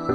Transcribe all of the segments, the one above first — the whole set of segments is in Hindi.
Hi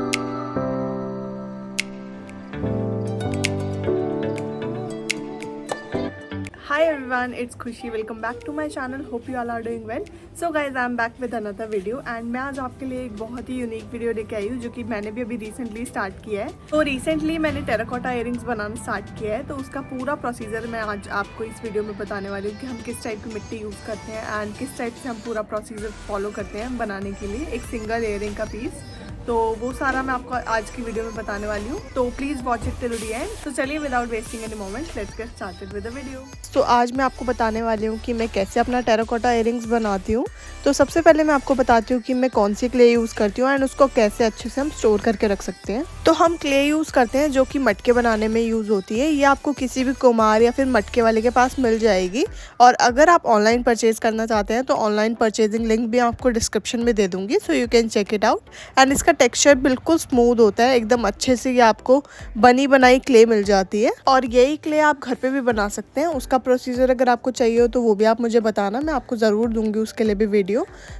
everyone, it's Khushi. Welcome back to my channel. Hope you all are doing well. So guys, I'm back with another video and मैं आज आपके लिए एक बहुत ही यूनिक वीडियो लेके आई हूँ जो कि मैंने भी अभी रिसेंटली स्टार्ट किया है। तो रिसेंटली मैंने टेराकोटा इयरिंग्स बनाना स्टार्ट किया है, तो उसका पूरा प्रोसीजर मैं आज आपको इस वीडियो में बताने वाली हूँ कि हम किस टाइप की मिट्टी यूज़ करते हैं एंड किस टाइप से हम पूरा प्रोसीजर फॉलो करते हैं बनाने के लिए एक सिंगल इयरिंग का पीस। तो वो सारा मैं आपको आज की वीडियो में बताने वाली हूँ, तो please watch it till the end. तो चलिए without wasting any moment let's get started with the video. तो आज मैं आपको बताने वाली हूँ कि मैं कैसे अपना टेराकोटा इयरिंग्स बनाती हूँ। तो सबसे पहले मैं आपको बताती हूँ कि मैं कौन सी क्ले यूज़ करती हूँ एंड उसको कैसे अच्छे से हम स्टोर करके रख सकते हैं। तो हम क्ले यूज़ करते हैं जो कि मटके बनाने में यूज़ होती है। ये आपको किसी भी कुम्हार या फिर मटके वाले के पास मिल जाएगी, और अगर आप ऑनलाइन परचेज करना चाहते हैं तो ऑनलाइन परचेजिंग लिंक भी आपको डिस्क्रिप्शन में दे दूँगी, so you can check it out. And इसका टेक्सचर बिल्कुल स्मूथ होता है, एकदम अच्छे से ये आपको बनी बनाई क्ले मिल जाती है, और यही क्ले आप घर पे भी बना सकते हैं। उसका प्रोसीजर अगर आपको चाहिए हो तो वो भी आप मुझे बताना, मैं आपको ज़रूर दूंगी उसके लिए भी वीडियो।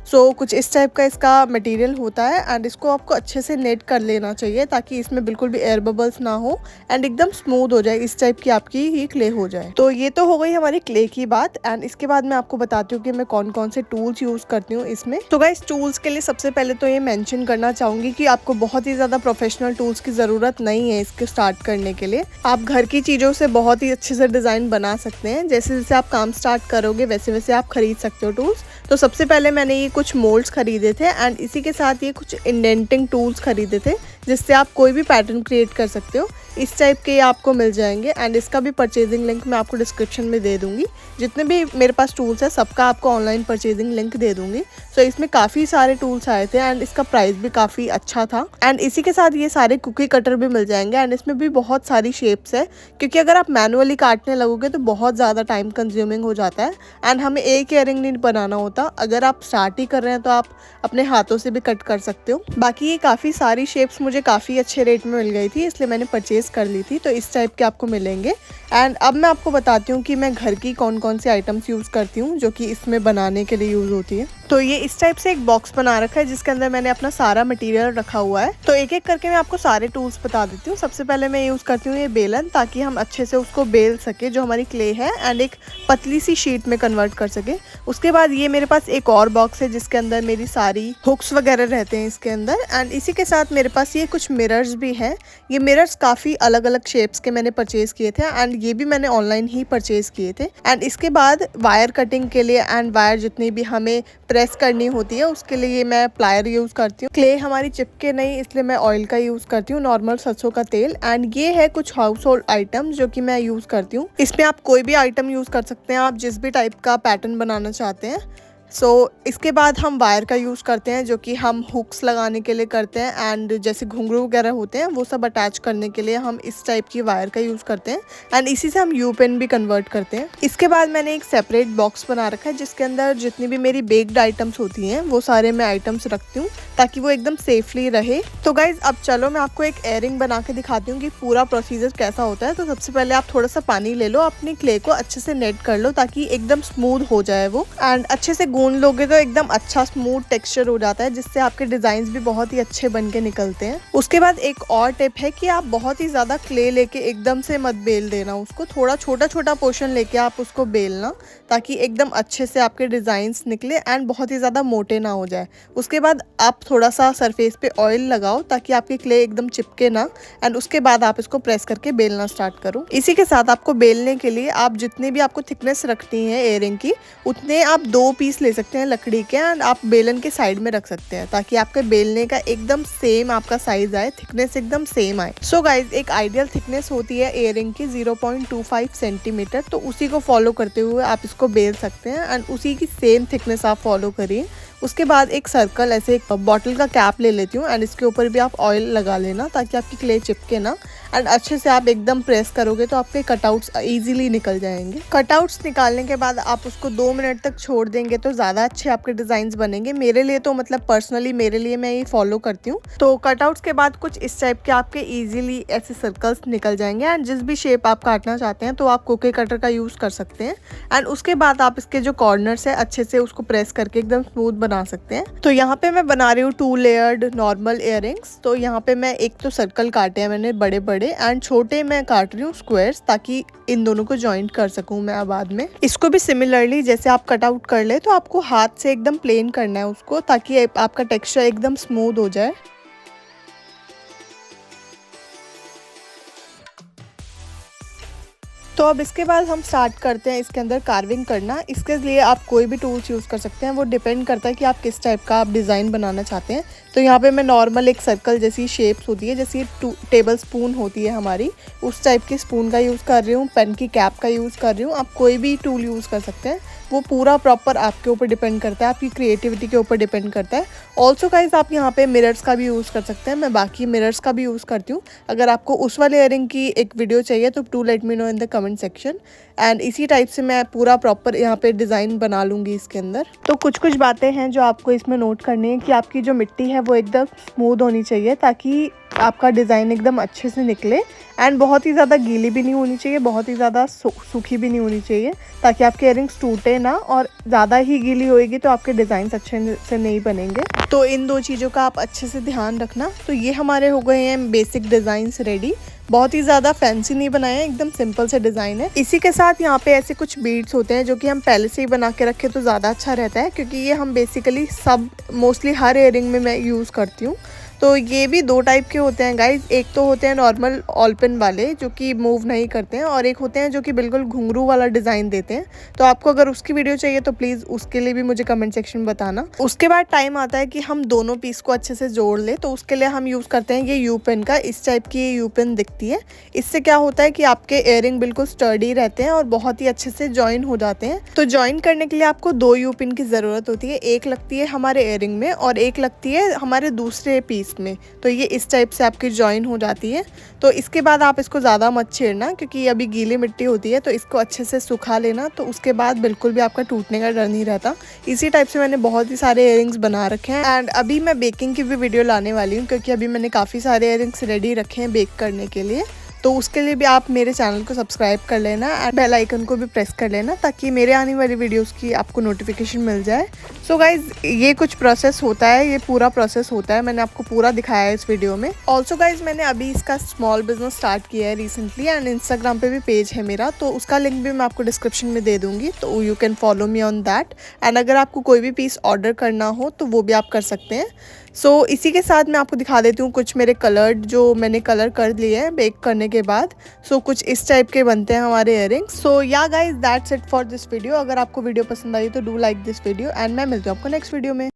सो कुछ इस टाइप का इसका मटेरियल होता है एंड इसको आपको अच्छे से नेट कर लेना चाहिए ताकि इसमें बिल्कुल भी एयर बबल्स ना हो एंड एकदम स्मूथ हो जाए, इस टाइप की आपकी ये क्ले हो जाए। तो ये तो हो गई हमारी क्ले की बात, एंड इसके बाद मैं आपको बताती हूँ कि मैं कौन कौन से टूल्स यूज़ करती हूँ इसमें। तो गाइस, टूल्स के लिए सबसे पहले तो ये मेंशन करना चाहूँगी कि आपको बहुत ही ज़्यादा प्रोफेशनल टूल्स की ज़रूरत नहीं है इसके स्टार्ट करने के लिए। आप घर की चीज़ों से बहुत ही अच्छे से डिज़ाइन बना सकते हैं। जैसे जैसे आप काम स्टार्ट करोगे वैसे वैसे आप खरीद सकते हो टूल्स। तो सबसे पहले मैंने ये कुछ मोल्ड्स खरीदे थे एंड इसी के साथ ये कुछ इंडेंटिंग टूल्स खरीदे थे जिससे आप कोई भी पैटर्न क्रिएट कर सकते हो। इस टाइप के आपको मिल जाएंगे एंड इसका भी परचेजिंग लिंक मैं आपको डिस्क्रिप्शन में दे दूंगी। जितने भी मेरे पास टूल्स है सबका आपको ऑनलाइन परचेजिंग लिंक दे दूंगी। सो इसमें काफ़ी सारे टूल्स आए थे एंड इसका प्राइस भी काफ़ी अच्छा था। एंड इसी के साथ ये सारे कुकी कटर भी मिल जाएंगे एंड इसमें भी बहुत सारी शेप्स है, क्योंकि अगर आप मैनुअली काटने लगोगे तो बहुत ज़्यादा टाइम कंज्यूमिंग हो जाता है एंड हमें एक इयरिंग नहीं बनाना होता। अगर आप स्टार्ट ही कर रहे हैं तो आप अपने हाथों से भी कट कर सकते हो। बाकी ये काफ़ी सारी शेप्स मुझे काफ़ी अच्छे रेट में मिल गई थी, इसलिए मैंने परचेज कर ली थी। तो इस टाइप के आपको मिलेंगे। एंड अब मैं आपको बताती हूँ कि मैं घर की कौन कौन सी आइटम्स यूज़ करती हूँ जो कि इसमें बनाने के लिए यूज़ होती है। तो ये इस टाइप से एक बॉक्स बना रखा है जिसके अंदर मैंने अपना सारा मटेरियल रखा हुआ है। तो एक एक करके मैं आपको सारे टूल्स बता देती हूँ। सबसे पहले मैं यूज़ करती हूँ ये बेलन, ताकि हम अच्छे से उसको बेल सके जो हमारी क्ले है एंड एक पतली सी शीट में कन्वर्ट कर सके। उसके बाद ये मेरे पास एक और बॉक्स है जिसके अंदर मेरी सारी हुक्स वगैरह रहते हैं इसके अंदर। एंड इसी के साथ मेरे पास ये कुछ मिरर्स भी हैं। ये मिरर्स काफ़ी अलग अलग शेप्स के मैंने परचेज़ किए थे एंड ये भी मैंने ऑनलाइन ही परचेज़ किए थे। एंड इसके बाद वायर कटिंग के लिए एंड वायर जितनी भी हमें प्रेस करनी होती है उसके लिए मैं प्लायर यूज़ करती हूँ। क्ले हमारी चिपके नहीं, इसलिए मैं ऑयल का यूज़ करती हूँ, नॉर्मल सरसों का तेल। एंड ये है कुछ हाउस होल्ड आइटम जो कि मैं यूज़ करती हूँ। इसमें आप कोई भी आइटम यूज़ कर सकते हैं, आप जिस भी टाइप का पैटर्न बनाना चाहते हैं। इसके बाद हम वायर का यूज़ करते हैं जो कि हम हुक्स लगाने के लिए करते हैं एंड जैसे घुंघरू वगैरह होते हैं वो सब अटैच करने के लिए हम इस टाइप की वायर का यूज़ करते हैं एंड इसी से हम यू पेन भी कन्वर्ट करते हैं। इसके बाद मैंने एक सेपरेट बॉक्स बना रखा है जिसके अंदर जितनी भी मेरी बेक्ड आइटम्स होती हैं वो सारे मैं आइटम्स रखती हूँ ताकि वो एकदम सेफली रहे। तो गाइज, अब चलो मैं आपको एक इयरिंग बना के दिखाती हूँ कि पूरा प्रोसीजर कैसा होता है। तो सबसे पहले आप थोड़ा सा पानी ले लो, अपनी क्ले को अच्छे से नेट कर लो ताकि एकदम स्मूथ हो जाए वो, एंड अच्छे से गूंद लोगे तो एकदम अच्छा स्मूथ टेक्सचर हो जाता है जिससे आपके डिजाइन भी बहुत ही अच्छे बन के निकलते हैं। उसके बाद एक और टिप है कि आप बहुत ही ज्यादा क्ले लेके एकदम से मत बेल देना उसको, थोड़ा छोटा छोटा पोर्शन लेके आप उसको बेलना ताकि एकदम अच्छे से आपके डिजाइन्स निकले एंड बहुत ही ज्यादा मोटे ना हो जाए। उसके बाद आप थोड़ा सा सरफेस पे ऑयल लगाओ ताकि आपकी क्ले एकदम चिपके ना, एंड उसके बाद आप इसको प्रेस करके बेलना स्टार्ट करो। इसी के साथ आपको बेलने के लिए आप जितने भी आपको थिकनेस रखनी है इयरिंग की उतने आप 2 पीस ले सकते हैं लकड़ी के एंड आप बेलन के साइड में रख सकते हैं ताकि आपके बेलने का एकदम सेम आपका साइज आए, थिकनेस एकदम सेम आए। सो गाइज, एक आइडियल थिकनेस होती है इयरिंग की 0.25 सेंटीमीटर, तो उसी को फॉलो करते हुए आप इसको बेल सकते हैं एंड उसी की सेम थिकनेस आप फॉलो करिए। उसके बाद एक सर्कल ऐसे एक बॉटल का कैप ले लेती हूँ एंड इसके ऊपर भी आप ऑयल लगा लेना ताकि आपकी क्ले चिपके ना, एंड अच्छे से आप एकदम प्रेस करोगे तो आपके कटआउट्स इजीली निकल जाएंगे। कटआउट्स निकालने के बाद आप उसको 2 मिनट तक छोड़ देंगे तो ज़्यादा अच्छे आपके डिज़ाइंस बनेंगे। मेरे लिए तो मतलब पर्सनली मेरे लिए मैं ये फॉलो करती हूँ। तो कटआउट्स के बाद कुछ इस टाइप के आपके ईजिली ऐसे सर्कल्स निकल जाएंगे एंड जिस भी शेप आप काटना चाहते हैं तो आप कुकी कटर का यूज़ कर सकते हैं। एंड उसके बाद आप इसके जो कॉर्नर्स है अच्छे से उसको प्रेस करके एकदम स्मूथ बना सकते हैं। तो यहाँ पे मैं बना रही हूँ 2 लेयर्ड नॉर्मल इयररिंग्स। तो यहाँ पे मैं एक तो सर्कल काटे हैं मैंने बड़े बड़े, एंड छोटे मैं काट रही हूँ स्क्वायर्स, ताकि इन दोनों को जॉइंट कर सकूँ मैं बाद में। इसको भी सिमिलरली जैसे आप कट आउट कर ले, तो आपको हाथ से एकदम प्लेन करना है उसको, ताकि आपका टेक्सचर एकदम स्मूथ हो जाए। तो अब इसके बाद हम स्टार्ट करते हैं इसके अंदर कार्विंग करना। इसके लिए आप कोई भी टूल्स यूज़ कर सकते हैं, वो डिपेंड करता है कि आप किस टाइप का आप डिज़ाइन बनाना चाहते हैं। तो यहाँ पे मैं नॉर्मल एक सर्कल जैसी शेप्स होती है, जैसी टेबल स्पून होती है हमारी, उस टाइप की स्पून का यूज़ कर रही हूँ। पेन की कैप का यूज़ कर रही हूँ। आप कोई भी टूल यूज़ कर सकते हैं, वो पूरा प्रॉपर आपके ऊपर डिपेंड करता है, आपकी क्रिएटिविटी के ऊपर डिपेंड करता है। ऑल्सो गाइज आप यहाँ पे मिरर्स का भी यूज़ कर सकते हैं। मैं बाकी मिरर्स का भी यूज़ करती हूँ। अगर आपको उस वाले इयररिंग की एक वीडियो चाहिए तो do let me know in the comment section. And इसी टाइप से मैं पूरा प्रॉपर यहाँ पे डिज़ाइन बना लूँगी इसके अंदर। तो कुछ बातें हैं जो आपको इसमें नोट करनी है कि आपकी जो मिट्टी है वो एकदम स्मूथ होनी चाहिए, ताकि आपका डिज़ाइन एकदम अच्छे से निकले। एंड बहुत ही ज़्यादा गीली भी नहीं होनी चाहिए, बहुत ही ज़्यादा सूखी भी नहीं होनी चाहिए, ताकि आपके इयररिंग्स टूटे ना। और ज़्यादा ही गीली होएगी तो आपके डिज़ाइंस अच्छे से नहीं बनेंगे। तो इन 2 चीज़ों का आप अच्छे से ध्यान रखना। तो ये हमारे हो गए हैं बेसिक डिज़ाइंस रेडी। बहुत ही ज़्यादा फैंसी नहीं बनाए हैं, एकदम सिंपल से डिज़ाइन है। इसी के साथ यहाँ पे ऐसे कुछ बीड्स होते हैं जो कि हम पहले से ही बना के रखें तो ज़्यादा अच्छा रहता है, क्योंकि ये हम बेसिकली सब मोस्टली हर इयररिंग में मैं यूज़ करती हूँ। तो ये भी 2 टाइप के होते हैं गाइज। एक तो होते हैं नॉर्मल ऑल पिन वाले जो कि मूव नहीं करते हैं, और एक होते हैं जो कि बिल्कुल घुंघरू वाला डिज़ाइन देते हैं। तो आपको अगर उसकी वीडियो चाहिए तो प्लीज़ उसके लिए भी मुझे कमेंट सेक्शन में बताना। उसके बाद टाइम आता है कि हम दोनों पीस को अच्छे से जोड़ ले, तो उसके लिए हम यूज़ करते हैं ये यू पिन का। इस टाइप की ये यू पिन दिखती है। इससे क्या होता है कि आपके इयररिंग बिल्कुल स्टर्डी रहते हैं और बहुत ही अच्छे से जॉइन हो जाते हैं। तो जॉइन करने के लिए आपको 2 यू पिन की ज़रूरत होती है। एक लगती है हमारे इयररिंग में और एक लगती है हमारे दूसरे पीस में। तो ये इस टाइप से आपकी जॉइन हो जाती है। तो इसके बाद आप इसको ज़्यादा मत छेड़ना, क्योंकि ये अभी गीली मिट्टी होती है। तो इसको अच्छे से सुखा लेना, तो उसके बाद बिल्कुल भी आपका टूटने का डर नहीं रहता। इसी टाइप से मैंने बहुत ही सारे इयररिंग्स बना रखे हैं। एंड अभी मैं बेकिंग की भी वीडियो लाने वाली हूँ, क्योंकि अभी मैंने काफ़ी सारे इयररिंग्स रेडी रखे हैं बेक करने के लिए। तो उसके लिए भी आप मेरे चैनल को सब्सक्राइब कर लेना एंड बेल आइकन को भी प्रेस कर लेना, ताकि मेरे आने वाली वीडियोस की आपको नोटिफिकेशन मिल जाए। सो गाइज ये कुछ प्रोसेस होता है, ये पूरा प्रोसेस होता है, मैंने आपको पूरा दिखाया है इस वीडियो में। ऑल्सो गाइज मैंने अभी इसका स्मॉल बिजनेस स्टार्ट किया है रिसेंटली, एंड इंस्टाग्राम पे भी पेज है मेरा, तो उसका लिंक भी मैं आपको डिस्क्रिप्शन में दे दूँगी, तो you can follow me on that. And अगर आपको कोई भी पीस ऑर्डर करना हो तो वो भी आप कर सकते हैं। सो इसी के साथ मैं आपको दिखा देती हूँ कुछ मेरे कलर्ड जो मैंने कलर कर लिए हैं बेक करने के बाद। सो कुछ इस टाइप के बनते हैं हमारे earrings. So yeah guys that's it for this video. अगर आपको वीडियो पसंद आई तो do like this video, and मैं मिलती हूँ आपको नेक्स्ट वीडियो में।